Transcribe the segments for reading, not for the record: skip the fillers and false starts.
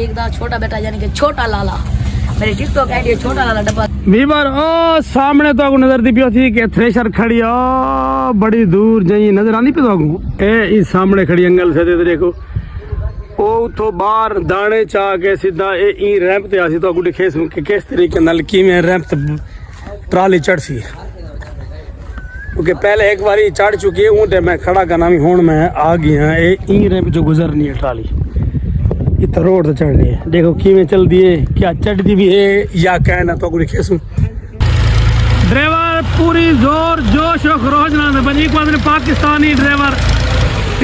रफीक दा छोटा बेटा यानी कि छोटा लाला। मेरी टिकटॉक आईडी छोटा लाला डब्बा। वीवर ओ सामने तो नजर दी पियो थी कि थ्रेशर खड़ी ओ बड़ी दूर जाई नजर आंदी पे तो ए इस सामने खड़ी अंगल से देखो ओ तो बाहर दाने चा के सीधा ए ई रैंप ते आसी तो गुडी खेस के किस तरीके नाल किवें रैंप ते ट्राली चढ़सी क्योंकि पहले एक बारी चढ़ चुकी है ऊंटे मैं खड़ा करना भी हुन मैं आ गया ए ई रैंप जो गुजरनी है ट्राली इत रोड से चढ़नी है। देखो किवें चल दिए क्या चढ़ती भी है या कहना तो गुडी खेसू ड्राइवर पूरी जोर जोश और खरोश ना बनी पाकिस्तानी ड्राइवर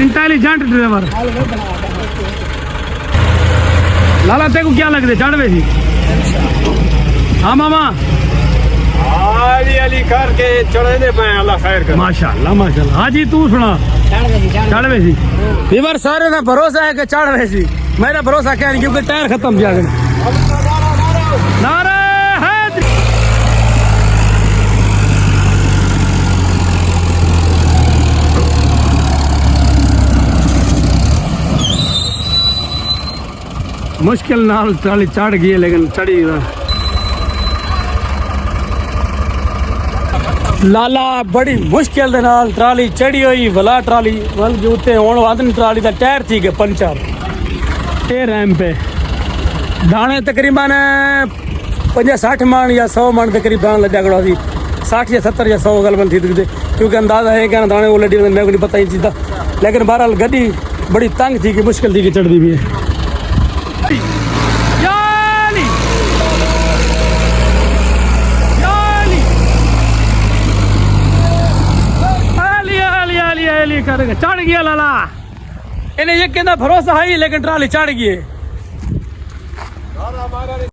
इंटेलिजेंट ड्राइवर। लाला तेरे को क्या लगते चढ़वे थी? हाँ मामा अली करके चढ़े दे मैं अल्लाह खैर कर। माशाल्लाह माशाल्लाह। हाँ जी तू सुना चढ़वे थी वीवर सारे ना भरोसा है कि चढ़वे थी मेरा भरोसा क्या नहीं क्योंकि टायर खत्म किया नारे हैदरी। मुश्किल नाल ट्राली चढ़ गई लेकिन चढ़ी लाला बड़ी मुश्किल दे नाल ट्राली चढ़ी हुई भला ट्राली वल जो उत्ते होण वादन ट्राली दा टायर थी के पंचर ए रैम पे दाने तकरीबन 50-60 मन या 100 मन के करीब दाना लगा गड़ा सी 60 या 70 या 100 गलबन थी क्योंकि अंदाजा है कि दाने वो लड़ी मेरे को नहीं पता ही चीज़ लेकिन बहरहाल गड्डी बड़ी तंग थी कि मुश्किल थी कि चढ़ती भी है। चढ़ गया लाला इन्हें ये कहना भरोसा है लेकिन ट्राली चढ़ गई।